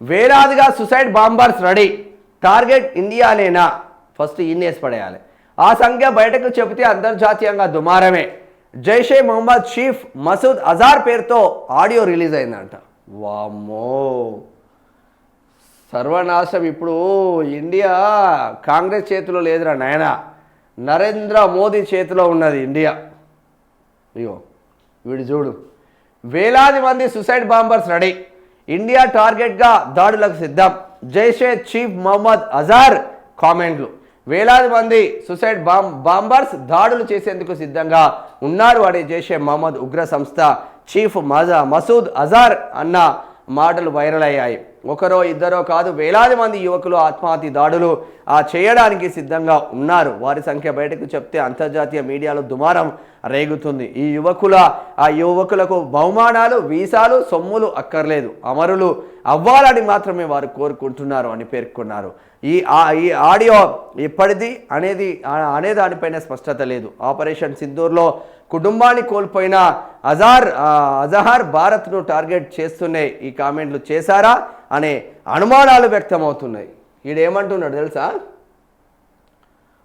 వేలాదిగా suicide bombers ready, target ఇండియానేనా? First ఇన్నేసి పడేయాలి. ఆ సంఖ్య బయటకు చెబితే అంతర్జాతీయంగా దుమారమే. జైషే మొహమ్మద్ చీఫ్ మసూద్ అజార్ పేరుతో ఆడియో రిలీజ్ అయిందంట. వామ్మో సర్వనాశం. ఇప్పుడు ఇండియా కాంగ్రెస్ చేతిలో లేదురా నాయన, నరేంద్ర మోదీ చేతిలో ఉన్నది ఇండియా. అయ్యో వీడు చూడు, వేలాది మంది సుసైడ్ బాంబర్స్ రెడీ, ఇండియా టార్గెట్గా దాడులకు సిద్ధం. జైషే చీఫ్ మహమ్మద్ అజార్ కామెంట్లు. వేలాది మంది సుసైడ్ బాంబర్స్ దాడులు చేసేందుకు సిద్ధంగా ఉన్నారు అని జైషే మహమ్మద్ ఉగ్ర సంస్థ చీఫ్ మసూద్ అజార్ అన్న మాటలు వైరల్ అయ్యాయి. ఒకరో ఇద్దరో కాదు, వేలాది మంది యువకులు ఆత్మహత్య దాడులు చేయడానికి సిద్ధంగా ఉన్నారు. వారి సంఖ్య బయటకు చెప్తే అంతర్జాతీయ మీడియాలో దుమారం రేగుతుంది. ఈ యువకులకు బహుమానాలు, వీసాలు, సొమ్ములు అక్కర్లేదు, అమరులు అవ్వాలని మాత్రమే వారు కోరుకుంటున్నారు అని పేర్కొన్నారు. ఈ ఆడియో ఎప్పటిది అనే దానిపైన స్పష్టత లేదు. ఆపరేషన్ సింధూర్లో కుటుంబాన్ని కోల్పోయిన అజహార్ భారత్ను టార్గెట్ చేస్తూనే ఈ కామెంట్లు చేశారా అనే అనుమానాలు వ్యక్తమవుతున్నాయి. ఈడేమంటున్నాడు తెలుసా?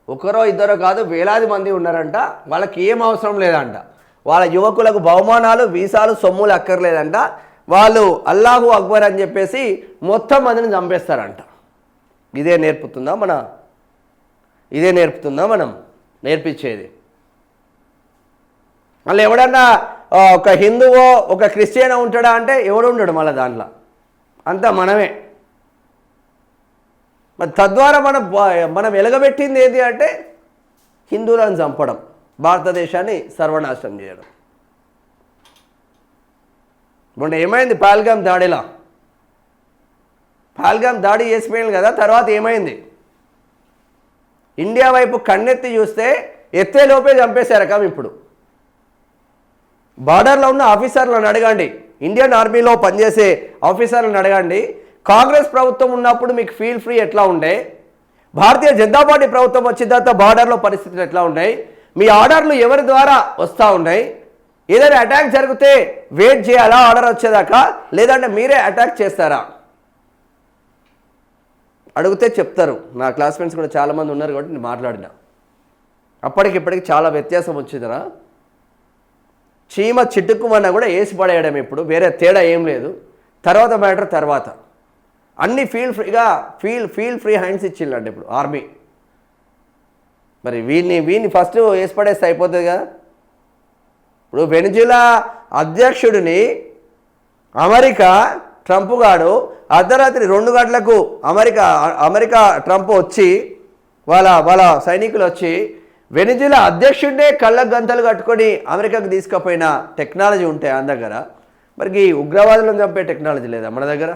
ఒకరో ఇద్దరో కాదు, వేలాది మంది ఉన్నారంట, వాళ్ళకి ఏం అవసరం లేదంట, వాళ్ళ యువకులకు బహుమానాలు, వీసాలు, సొమ్ములు అక్కర్లేదంట, వాళ్ళు అల్లాహు అక్బర్ అని చెప్పేసి మొత్తం మందిని చంపేస్తారంట. ఇదే నేర్పుతుందా మనం నేర్పించేది? మళ్ళీ ఎవడన్నా ఒక హిందువో ఒక క్రిస్టియనో ఉంటాడా అంటే ఎవడు ఉండడు, మళ్ళీ దాంట్లో అంతా మనమే. మరి తద్వారా మనం ఎలగబెట్టింది ఏది అంటే హిందువులను చంపడం, భారతదేశాన్ని సర్వనాశనం చేయడం. మొన్న ఏమైంది పహల్గామ్ దాడిలా? పహల్గామ్ దాడి చేసిపోయింది కదా, తర్వాత ఏమైంది? ఇండియా వైపు కన్నెత్తి చూస్తే ఎత్తేలోపే చంపేశారకం. ఇప్పుడు బార్డర్లో ఉన్న ఆఫీసర్లను అడగండి, ఇండియన్ ఆర్మీలో పనిచేసే ఆఫీసర్లను అడగండి, కాంగ్రెస్ ప్రభుత్వం ఉన్నప్పుడు మీకు ఫీల్ ఫ్రీ ఎట్లా ఉండే, భారతీయ జనతా పార్టీ ప్రభుత్వం వచ్చిన తర్వాత బార్డర్లో పరిస్థితులు ఎట్లా ఉన్నాయి, మీ ఆర్డర్లు ఎవరి ద్వారా వస్తూ ఉన్నాయి, ఏదైనా అటాక్ జరిగితే వెయిట్ చేయాలా ఆర్డర్ వచ్చేదాకా, లేదంటే మీరే అటాక్ చేస్తారా? అడిగితే చెప్తారు. నా క్లాస్మేట్స్ కూడా చాలామంది ఉన్నారు కాబట్టి నేను మాట్లాడినా. అప్పటికిప్పటికి చాలా వ్యత్యాసం వచ్చిందిరా. చీమ చిట్టుకుమన్నా కూడా వేసి పడేయడం, ఇప్పుడు వేరే తేడా ఏం లేదు. తర్వాత మ్యాటర్ తర్వాత అన్ని ఫీల్ ఫ్రీ హ్యాండ్స్ ఇచ్చిందండి ఇప్పుడు ఆర్మీ. మరి వీడిని ఫస్ట్ వేసి పడేస్తే అయిపోతుంది కదా. ఇప్పుడు వెనిజులా అధ్యక్షుడిని అమెరికా ట్రంప్ గాడు అర్ధరాత్రి 2 గంటలకు అమెరికా ట్రంప్ వచ్చి వాళ్ళ సైనికులు వచ్చి వెనిజులా అధ్యక్షుడినే కళ్ళకు గంతలు కట్టుకొని అమెరికాకు తీసుకుపోయిన టెక్నాలజీ ఉంటే మన దగ్గర, మరి ఈ ఉగ్రవాదులను చంపే టెక్నాలజీ లేదా మన దగ్గర?